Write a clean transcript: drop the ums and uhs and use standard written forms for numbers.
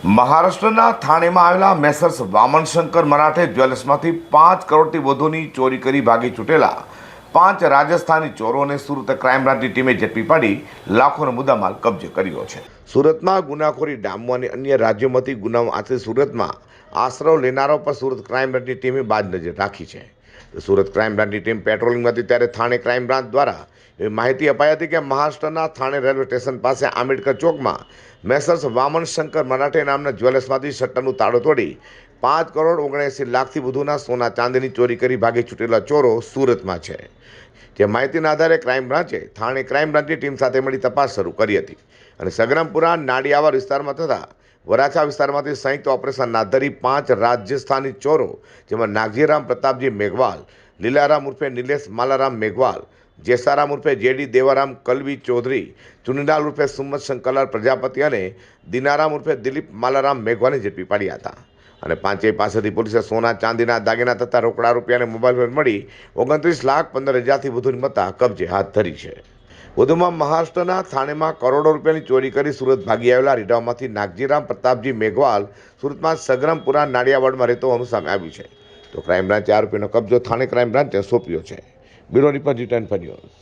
મહારાષ્ટ્રના થાણેમાં આવેલા મેસર્સ વામન શંકર મરાઠે જ્વેલર્સમાંથી 5 કરોડથી વધુની ચોરી કરી ભાગી છૂટેલા 5 રાજસ્થાની ચોરોને સુરત ક્રાઇમ બ્રાન્ચની ટીમે ઝડપી પાડી લાખોનો મુદ્દામાલ કબજે કર્યો છે। સુરતમાં ગુનાખોરી ડામવા અને અન્ય રાજ્યોમાંથી ગુનાઓ આચરી સુરતમાં આશરો લેનારાઓ પર સુરત ક્રાઇમ બ્રાન્ચની ટીમે બાજ નજર રાખી છે। સુરત ક્રાઇમ બ્રાન્ચની ટીમ પેટ્રોલિંગમાં હતી ત્યારે થાણે ક્રાઇમ બ્રાન્ચ દ્વારા એવી માહિતી અપાઈ હતી કે મહારાષ્ટ્રના થાણે રેલવે સ્ટેશન પાસે આંબેડકર ચોકમાં મેસર્સ વામન શંકર મરાઠે નામના જ્વેલર્સમાંથી શટરનું તાળું તોડી 5 કરોડ 79 લાખથી વધુના સોના ચાંદીની ચોરી કરી ભાગી છૂટેલા ચોરો સુરતમાં છે। જે માહિતીના આધારે ક્રાઇમ બ્રાન્ચે થાણે ક્રાઇમ બ્રાન્ચની ટીમ સાથે મળી તપાસ શરૂ કરી હતી અને સગરમપુરા નાડિયાવાડ વિસ્તારમાં તથા વરાછા વિસ્તારમાંથી સંયુક્ત ઓપરેશન હાથ ધરી 5 રાજસ્થાની ચોરો જેમાં નાગજીરામ પ્રતાપજી મેઘવાલ, લીલારામ ઉર્ફે નિલેશ માલારામ મેઘવાલ, જેસારામ ઉર્ફે જેડી દેવારામ કલવી ચૌધરી, ચુનીલાલ ઉર્ફે સુમત શંકરલાલ પ્રજાપતિ અને દિનારામ ઉર્ફે દિલીપ માલારામ મેઘવાલને ઝડપી પાડ્યા હતા અને પાંચેય પાસેથી પોલીસે સોના ચાંદીના દાગીના તથા રોકડા રૂપિયા અને મોબાઈલ ફોન મળી 29,15,000થી વધુની મત્તા કબજે હાથ ધરી છે। વધુમાં મહારાષ્ટ્રના થાણેમાં કરોડો રૂપિયાની ચોરી કરી સુરત ભાગી આવેલા રીઢાઓમાંથી નાગજીરામ પ્રતાપજી મેઘવાલ સુરતમાં સગરમપુરા નાડિયાવાડમાં રહેતો હોવાનું સામે આવ્યું છે। તો ક્રાઇમ બ્રાન્ચે આરોપીનો કબજો થાણે ક્રાઇમ બ્રાન્ચને સોંપ્યો છે। Bureau report G10 news.